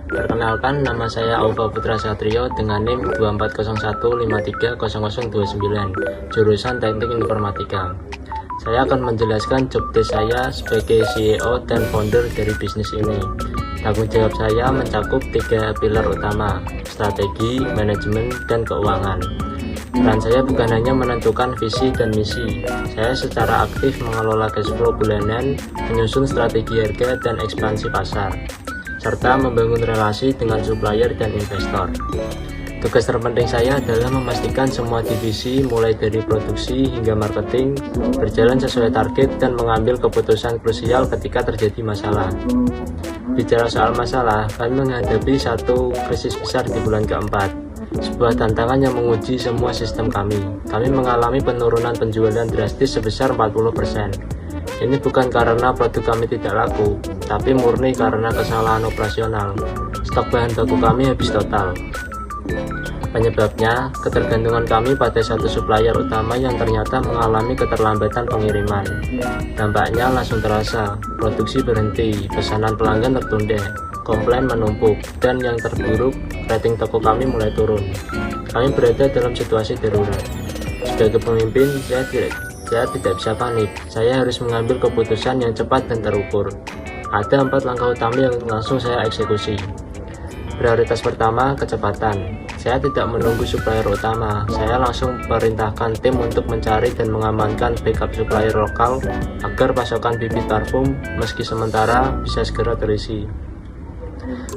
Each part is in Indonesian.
Perkenalkan, nama saya Aufa Putra Satrio dengan NIM 2401530029, jurusan Teknik Informatika. Saya akan menjelaskan job desk saya sebagai CEO dan founder dari bisnis ini. Tanggung jawab saya mencakup 3 pilar utama: strategi, manajemen, dan keuangan. Peran saya bukan hanya menentukan visi dan misi. Saya secara aktif mengelola cash flow bulanan, menyusun strategi harga dan ekspansi pasar, serta membangun relasi dengan supplier dan investor. Tugas terpenting saya adalah memastikan semua divisi mulai dari produksi hingga marketing berjalan sesuai target dan mengambil keputusan krusial ketika terjadi masalah. Bicara soal masalah, kami menghadapi satu krisis besar di bulan keempat. Sebuah tantangan yang menguji semua sistem kami. Kami mengalami penurunan penjualan drastis sebesar 40%. Ini bukan karena produk kami tidak laku, tapi murni karena kesalahan operasional. Stok bahan baku kami habis total. Penyebabnya, ketergantungan kami pada satu supplier utama yang ternyata mengalami keterlambatan pengiriman. Dampaknya langsung terasa, produksi berhenti, pesanan pelanggan tertunda, komplain menumpuk, dan yang terburuk, rating toko kami mulai turun. Kami berada dalam situasi darurat. Sebagai pemimpin, saya tidak bisa panik. Saya harus mengambil keputusan yang cepat dan terukur. Ada 4 langkah utama yang langsung saya eksekusi. Prioritas pertama, kecepatan. Saya tidak menunggu supplier utama. Saya langsung perintahkan tim untuk mencari dan mengamankan backup supplier lokal agar pasokan bibit parfum meski sementara bisa segera terisi.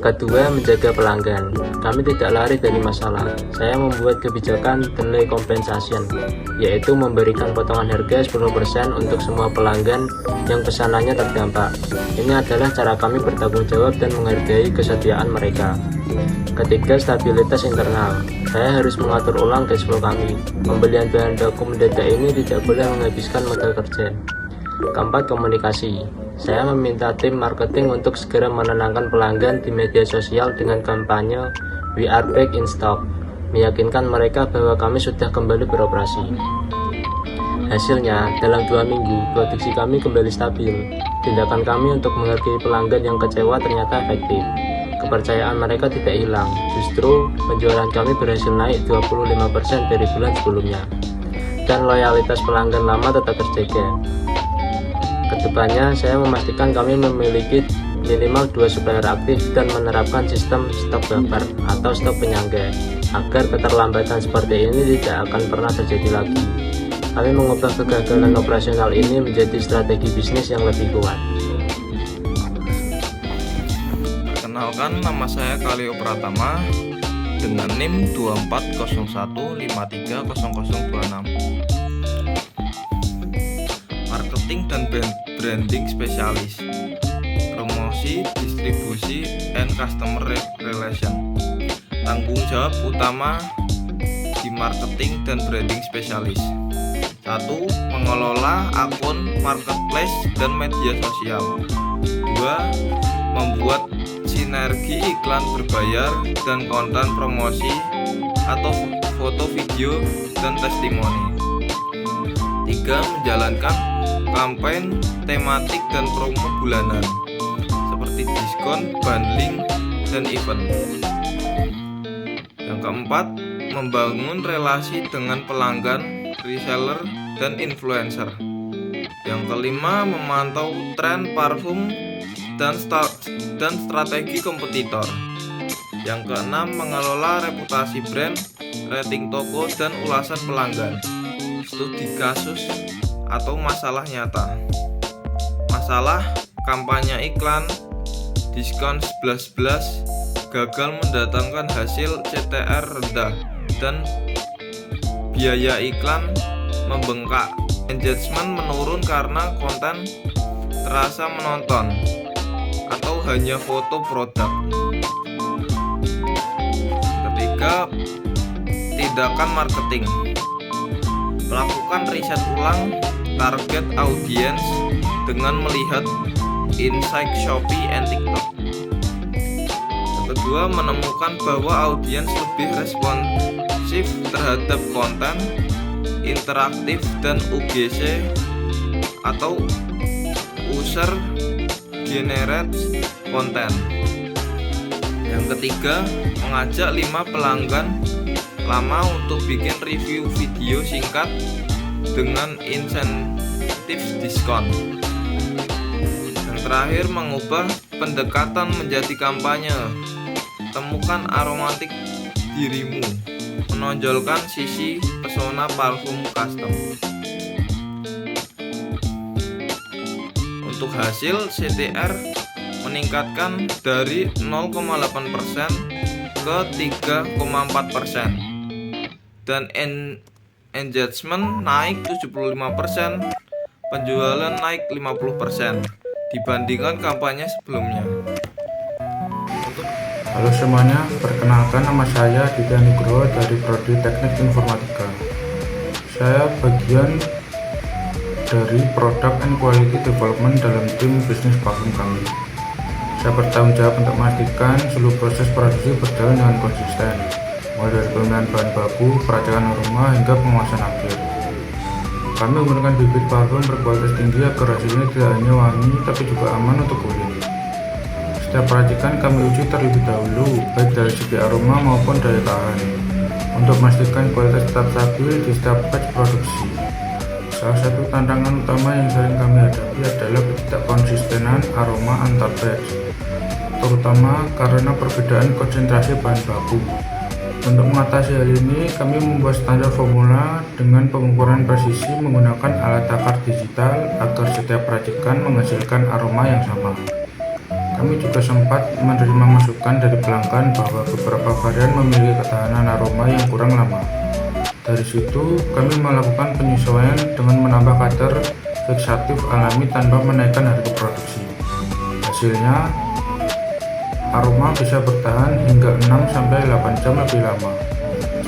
Kedua, menjaga pelanggan. Kami tidak lari dari masalah. Saya membuat kebijakan delay compensation, yaitu memberikan potongan harga 10% untuk semua pelanggan yang pesanannya terdampak. Ini adalah cara kami bertanggung jawab dan menghargai kesetiaan mereka. Ketiga, stabilitas internal. Saya harus mengatur ulang cash flow kami. Pembelian bahan baku mendadak ini tidak boleh menghabiskan modal kerja. Keempat, komunikasi. Saya meminta tim marketing untuk segera menenangkan pelanggan di media sosial dengan kampanye "We are back in stock", meyakinkan mereka bahwa kami sudah kembali beroperasi. Hasilnya, dalam 2 minggu, produksi kami kembali stabil. Tindakan kami untuk menghargai pelanggan yang kecewa ternyata efektif. Kepercayaan mereka tidak hilang, justru penjualan kami berhasil naik 25% dari bulan sebelumnya. Dan loyalitas pelanggan lama tetap terjaga. Kedepannya, saya memastikan kami memiliki minimal 2 supplier aktif dan menerapkan sistem stok buffer atau stok penyangga agar keterlambatan seperti ini tidak akan pernah terjadi lagi. Kami mengubah kegagalan operasional ini menjadi strategi bisnis yang lebih kuat. Perkenalkan, nama saya Kalio Pratama dengan NIM 2401530026. Marketing dan branding spesialis, promosi, distribusi, and customer relation. Tanggung jawab utama di marketing dan branding spesialis. 1. Mengelola akun marketplace dan media sosial. 2. Membuat sinergi iklan berbayar dan konten promosi atau foto, video, dan testimoni. 3. Menjalankan kampanye tematik dan promo bulanan seperti diskon, bundling, dan event. Yang keempat, membangun relasi dengan pelanggan, reseller, dan influencer. Yang kelima, memantau tren parfum dan strategi kompetitor. Yang keenam, mengelola reputasi brand, rating toko, dan ulasan pelanggan. Studi kasus atau masalah nyata. Masalah kampanye iklan diskon 11.11 gagal mendatangkan hasil CTR rendah dan biaya iklan membengkak. Engagement menurun karena konten terasa menonton atau hanya foto produk. Ketiga, tindakan marketing. Melakukan riset ulang target audiens dengan melihat insight Shopee and TikTok. Yang kedua, menemukan bahwa audiens lebih responsif terhadap konten interaktif dan UGC atau user generated content. Yang ketiga, mengajak 5 pelanggan lama untuk bikin review video singkat dengan insentif diskon. Yang terakhir, mengubah pendekatan menjadi kampanye. Temukan aromatik dirimu, menonjolkan sisi pesona parfum custom. Untuk hasil, CTR meningkatkan dari 0,8% ke 3,4%, dan engagement naik 75%, penjualan naik 50% dibandingkan kampanye sebelumnya. Halo semuanya, perkenalkan nama saya Didi Nugroho dari Prodi Teknik Informatika. Saya bagian dari Product and Quality Development dalam tim bisnis parfum kami. Saya bertanggung jawab untuk memastikan seluruh proses produksi berjalan dengan konsisten, mulai dari pemilihan bahan baku, peracikan aroma, hingga penguasaan akhir. Kami menggunakan bibit parfum berkualitas tinggi agar hasilnya tidak hanya wangi, tapi juga aman untuk kulit. Setiap peracikan kami uji terlebih dahulu, baik dari segi aroma maupun daya tahan, untuk memastikan kualitas tetap stabil di setiap batch produksi. Salah satu tantangan utama yang sering kami hadapi adalah ketidakkonsistenan aroma antar batch, terutama karena perbedaan konsentrasi bahan baku. Untuk mengatasi hal ini, kami membuat standar formula dengan pengukuran presisi menggunakan alat takar digital agar setiap racikan menghasilkan aroma yang sama. Kami juga sempat menerima masukan dari pelanggan bahwa beberapa varian memiliki ketahanan aroma yang kurang lama. Dari situ, kami melakukan penyesuaian dengan menambah kadar fiksatif alami tanpa menaikkan harga produksi. Hasilnya, aroma bisa bertahan hingga 6-8 jam lebih lama.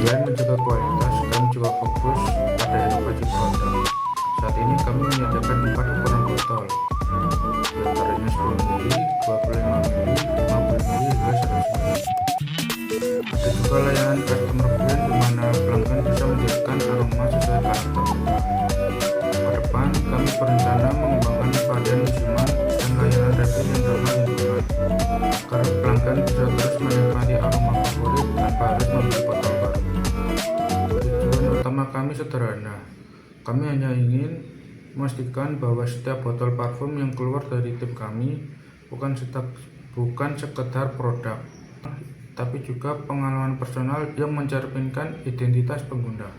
Selain menjaga kualitas, kami juga fokus pada inovasi produk. Saat ini kami menyediakan 4 ukuran botol, diantaranya 10 ml, 25 ml, 50 ml, hingga 100 ml. Ada juga layanan customer blend di mana pelanggan bisa menjelaskan aroma sesuai karakter mereka. Ke depan, kami berencana mengembangkan varian musiman dan layanan refill yang ramah lingkungan, agar pelanggan bisa terus menikmati aroma favorit tanpa harus membeli botol baru. Tujuan utama kami sederhana. Kami hanya ingin memastikan bahwa setiap botol parfum yang keluar dari tim kami bukan sekedar produk, tapi juga pengalaman personal yang mencerminkan identitas pengguna.